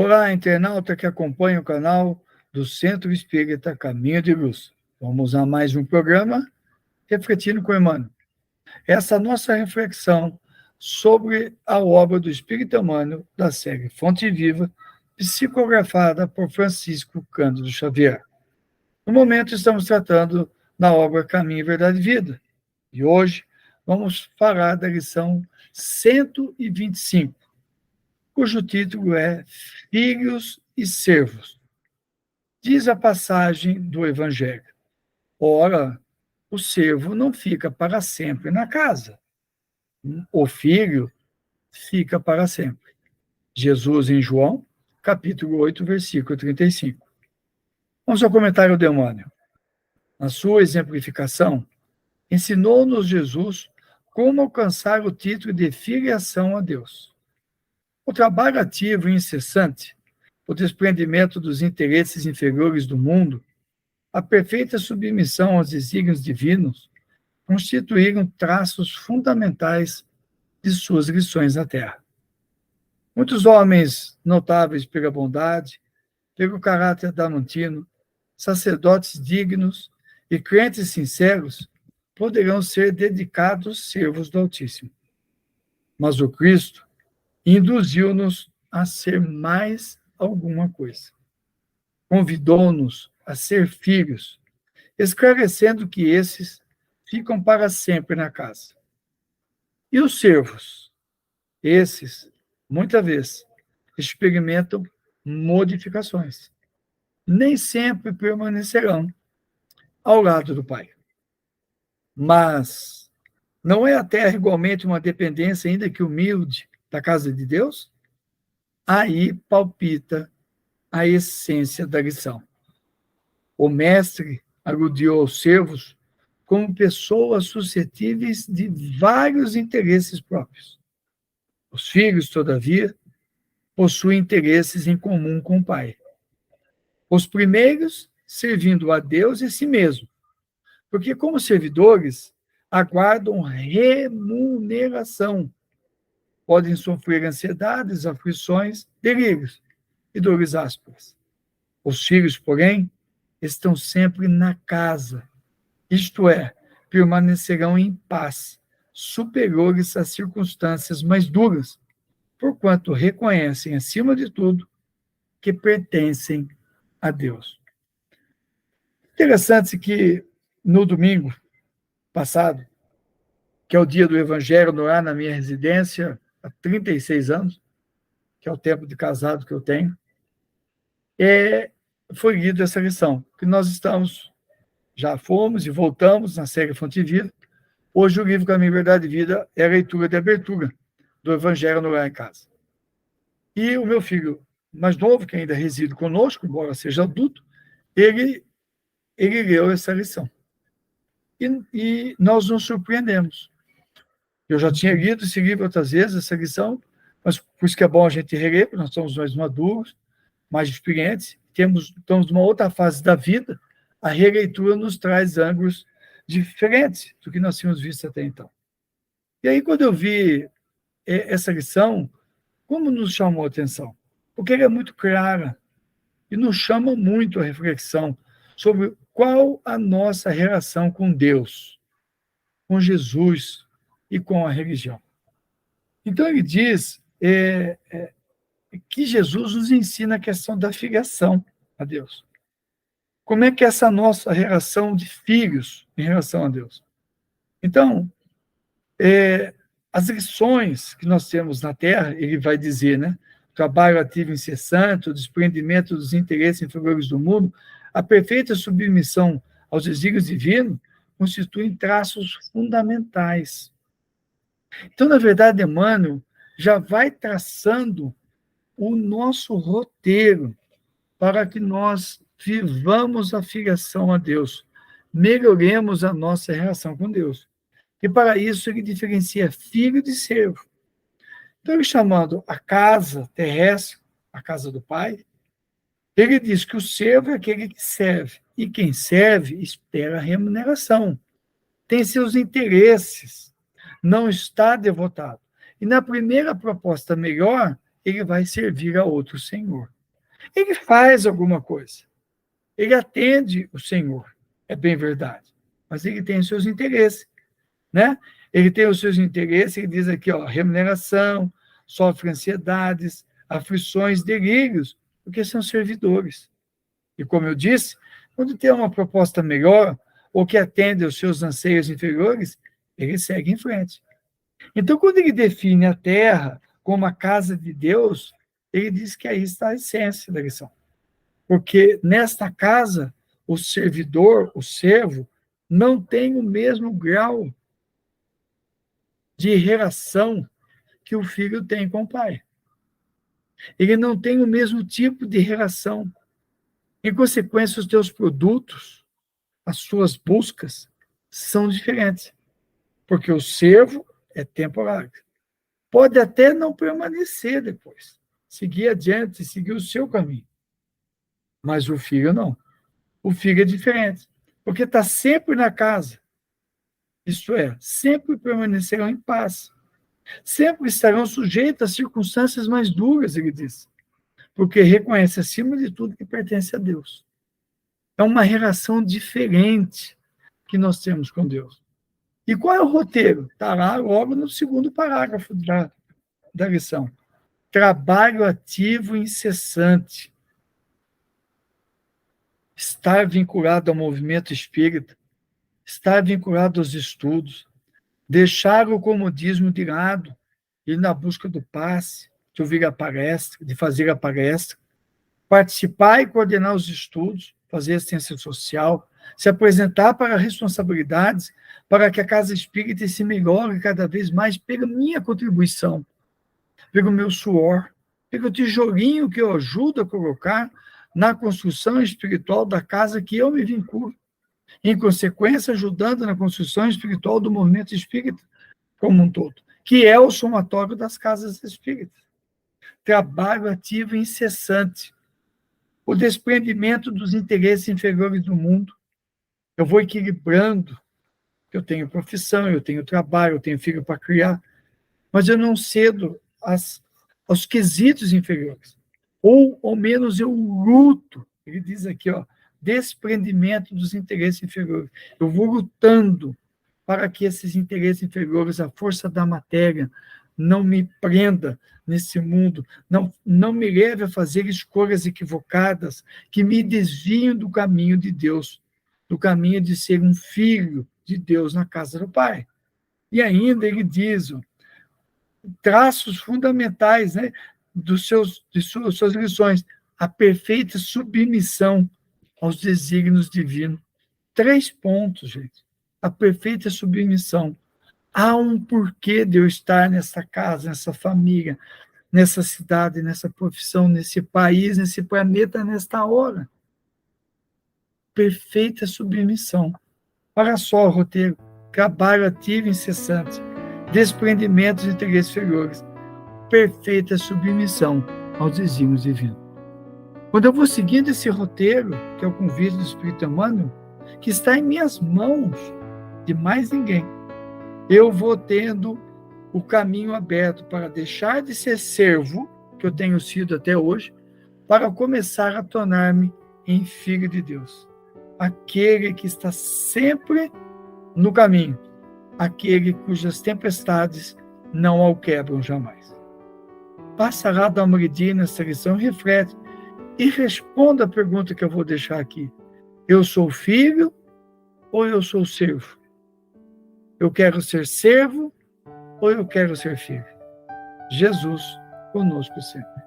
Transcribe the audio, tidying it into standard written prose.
Olá, internauta que acompanha o canal do Centro Espírita Caminho de Luz. Vamos a mais um programa, Refletindo com Emmanuel. Essa nossa reflexão sobre a obra do Espírito Emmanuel, da série Fonte Viva, psicografada por Francisco Cândido Xavier. No momento, estamos tratando da obra Caminho, Verdade e Vida. E hoje vamos falar da lição 125, cujo título é Filhos e Servos. Diz a passagem do Evangelho: ora, o servo não fica para sempre na casa, o filho fica para sempre. Jesus em João, capítulo 8, versículo 35. Vamos ao comentário de Emmanuel. Na sua exemplificação, ensinou-nos Jesus como alcançar o título de filiação a Deus. O trabalho ativo e incessante, o desprendimento dos interesses inferiores do mundo, a perfeita submissão aos desígnios divinos, constituíram traços fundamentais de suas lições na Terra. Muitos homens notáveis pela bondade, pelo caráter adamantino, sacerdotes dignos e crentes sinceros poderão ser dedicados servos do Altíssimo. Mas o Cristo induziu-nos a ser mais alguma coisa. Convidou-nos a ser filhos, esclarecendo que esses ficam para sempre na casa. E os servos? Esses, muitas vezes, experimentam modificações. Nem sempre permanecerão ao lado do Pai. Mas não é a terra igualmente uma dependência, ainda que humilde, da casa de Deus? Aí palpita a essência da lição. O mestre aludiu aos servos como pessoas suscetíveis de vários interesses próprios. Os filhos, todavia, possuem interesses em comum com o Pai. Os primeiros servindo a Deus e a si mesmo, porque como servidores aguardam remuneração. Podem sofrer ansiedades, aflições, delírios e dores ásperas. Os filhos, porém, estão sempre na casa, isto é, permanecerão em paz, superiores às circunstâncias mais duras, porquanto reconhecem, acima de tudo, que pertencem a Deus. Interessante que no domingo passado, que é o dia do Evangelho no ar na minha residência, há 36 anos, que é o tempo de casado que eu tenho, foi lida essa lição, que nós já fomos e voltamos na série Fonte Viva. Hoje o livro Caminho, Verdade e Vida é a leitura de abertura do Evangelho no Lar em Casa. E o meu filho mais novo, que ainda reside conosco, embora seja adulto, ele leu essa lição. E nós nos surpreendemos. Eu já tinha lido esse livro outras vezes, essa lição, mas por isso que é bom a gente reler, porque nós somos mais maduros, mais experientes, estamos numa outra fase da vida, a releitura nos traz ângulos diferentes do que nós tínhamos visto até então. E aí, quando eu vi essa lição, como nos chamou a atenção? Porque ela é muito clara e nos chama muito a reflexão sobre qual a nossa relação com Deus, com Jesus e com a religião. Então, ele diz que Jesus nos ensina a questão da filiação a Deus. Como é que é essa nossa relação de filhos em relação a Deus? Então, as lições que nós temos na Terra, ele vai dizer, né? O trabalho ativo incessante, o desprendimento dos interesses inferiores do mundo, a perfeita submissão aos desígnios divinos, constituem traços fundamentais. Então, na verdade, Emmanuel já vai traçando o nosso roteiro para que nós vivamos a filiação a Deus, melhoremos a nossa relação com Deus. E para isso ele diferencia filho de servo. Então, ele chamando a casa terrestre, a casa do Pai, ele diz que o servo é aquele que serve, e quem serve espera a remuneração, tem seus interesses, não está devotado. E na primeira proposta melhor, ele vai servir a outro senhor. Ele faz alguma coisa. Ele atende o Senhor, é bem verdade. Mas ele tem os seus interesses, né? Ele tem os seus interesses, ele diz aqui, ó, remuneração, sofre ansiedades, aflições, delírios, porque são servidores. E como eu disse, quando tem uma proposta melhor, ou que atende aos seus anseios inferiores, ele segue em frente. Então, quando ele define a terra como a casa de Deus, ele diz que aí está a essência da lição. Porque nesta casa, o servidor, o servo, não tem o mesmo grau de relação que o filho tem com o pai. Ele não tem o mesmo tipo de relação. Em consequência, os teus produtos, as suas buscas, são diferentes. Porque o servo é temporário. Pode até não permanecer depois. Seguir adiante, seguir o seu caminho. Mas o filho não. O filho é diferente. Porque está sempre na casa. Isto é, sempre permanecerão em paz. Sempre estarão sujeitos a circunstâncias mais duras, ele diz. Porque reconhece, acima de tudo, que pertence a Deus. É uma relação diferente que nós temos com Deus. E qual é o roteiro? Está lá logo no segundo parágrafo da lição. Trabalho ativo e incessante. Estar vinculado ao movimento espírita, estar vinculado aos estudos, deixar o comodismo de lado, ir na busca do passe, de ouvir a palestra, de fazer a palestra, participar e coordenar os estudos, fazer assistência social, se apresentar para responsabilidades, para que a casa espírita se melhore cada vez mais pela minha contribuição, pelo meu suor, pelo tijolinho que eu ajudo a colocar na construção espiritual da casa que eu me vinculo. Em consequência, ajudando na construção espiritual do movimento espírita como um todo, que é o somatório das casas espíritas. Trabalho ativo e incessante. O desprendimento dos interesses inferiores do mundo. Eu vou equilibrando. Eu tenho profissão, eu tenho trabalho, eu tenho filho para criar, mas eu não cedo aos quesitos inferiores. Ou, ao menos, eu luto. Ele diz aqui, ó, desprendimento dos interesses inferiores. Eu vou lutando para que esses interesses inferiores, a força da matéria, não me prenda nesse mundo, não me leve a fazer escolhas equivocadas que me desviem do caminho de Deus, do caminho de ser um filho de Deus na casa do Pai. E ainda ele diz, ó, traços fundamentais, né, de suas lições, a perfeita submissão aos desígnios divinos. 3 pontos, gente. A perfeita submissão. Há um porquê de eu estar nessa casa, nessa família, nessa cidade, nessa profissão, nesse país, nesse planeta, nesta hora. Perfeita submissão. Olha só o roteiro. Trabalho ativo e incessante. Desprendimento dos interesses inferiores. Perfeita submissão aos desígnios divinos. Quando eu vou seguindo esse roteiro, que é o convite do Espírito Emmanuel, que está em minhas mãos, de mais ninguém, eu vou tendo o caminho aberto para deixar de ser servo, que eu tenho sido até hoje, para começar a tornar-me em filho de Deus. Aquele que está sempre no caminho, aquele cujas tempestades não o quebram jamais. Passa lá, dá uma olhadinha nessa lição, reflete e responda a pergunta que eu vou deixar aqui. Eu sou filho ou eu sou servo? Eu quero ser servo ou eu quero ser filho? Jesus conosco sempre.